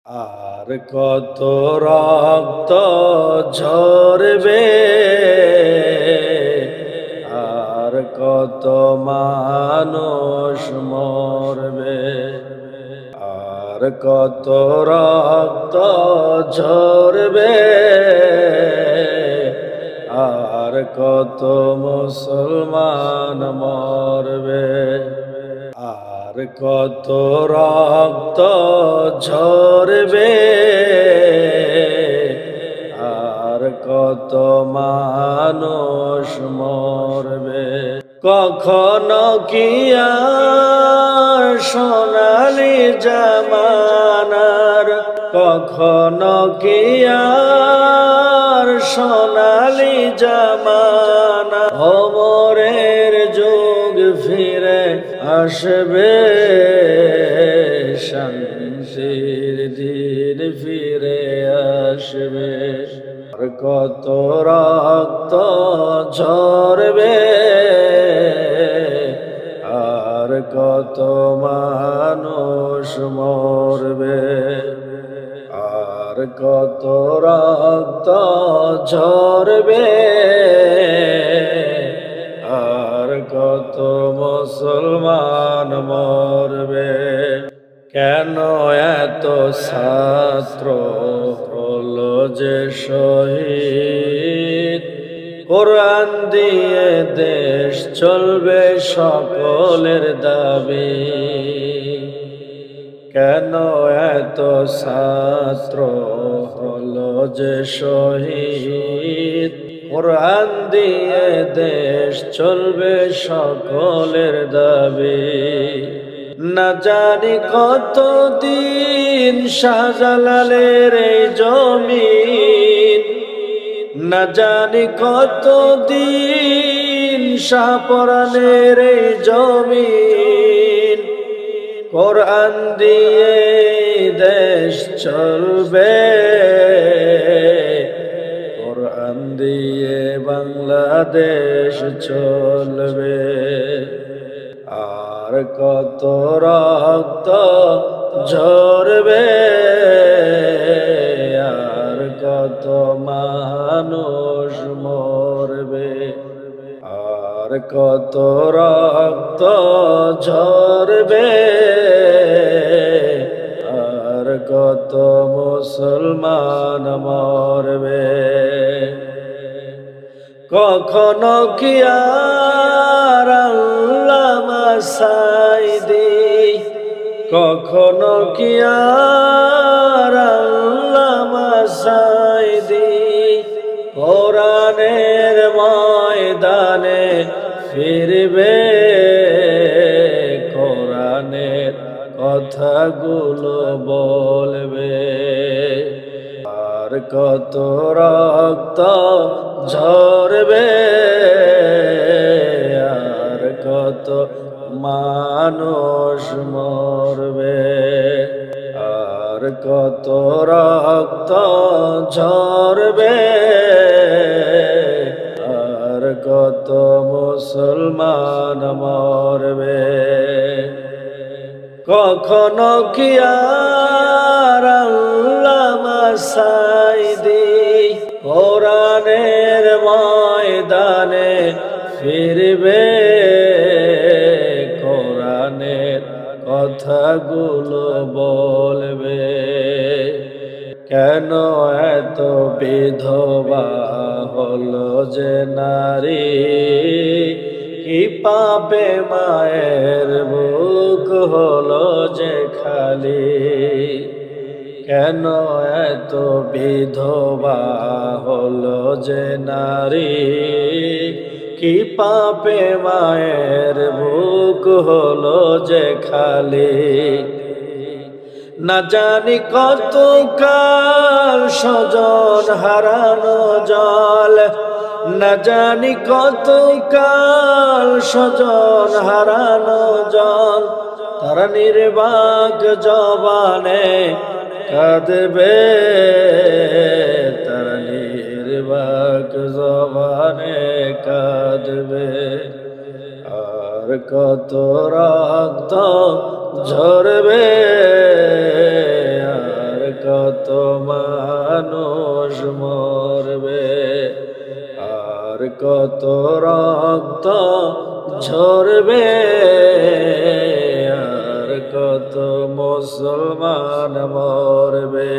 আর কত রক্ত ঝরবে, আর কত মানুষ মরবে, আর কত রক্ত ঝরবে, আর কত মুসলমান মরবে, আর কত রক্ত ঝরবে, আর কত মানুষ মরবে। কখনো কি আর সোনালি জামানার, কখনো কি আর সোনালি জামানা, ওমরের যুগ ফিরে আসবে, শান্তির দিন ফিরে আসবে। আর কত রক্ত ঝরবে, আর কত মানুষ মরবে, আর কত রক্ত ঝরবে, আর কত মুসলমান মরবে। কেন এত ছাত্র হলো যে শহীদ, কোরআন দিয়ে দেশ চলবে সকলের দাবি। কেন এত ছাত্র হলো যে শহীদ, কোরআন দিয়ে দেশ চলবে সকলের দাবি। না জানি কতদিন শাহজালালের এই জমিন, না জানি কতদিন শাহপরানের এই জমিন, কোরআন দিয়ে দেশ চলবে, কোরআন দিয়ে বাংলাদেশ চলবে। আর কত রক্ত ঝরবে, আর কত মানুষ মরবে, আর কত রক্ত ঝরবে, আর কত মুসলমান মরবে। কখনো কি আর আল্লামা সাঈদী, কখনো কি আর আল্লামা সাঈদী কোরআনের ময়দানে ফিরবে, কোরআনের কথাগুলো বলবে। আর কত রক্ত ঝরবে, আর কত মানুষ মরবে, আর কত রক্ত ঝরবে, আর কত মুসলমান মরবে। কখনো কি আর আল্লামা সাঈদী কোরআনের ময়দানে ফিরবে, কোরআনের কথাগুলো বলবে। কেন এত বিধবা হলো যে নারী, কি পাপে মায়ের বুক হলো যে খালি। কেন এত বিধবা হলো যে নারী, কি পাপে মায়ের বুক হলো যে খালি। না জানি কত কাল স্বজন হারানো জল, না জানি কত কাল স্বজন হারানো জল, তারা নির্বাক জবানে কাঁদবে, তারা নির্বাক জবানে কাঁদবে। আর কত রক্ত ঝরবে, আর কত মানুষ মরবে, আর কত রক্ত ঝরবে, আর কত মুসলমান মরবে।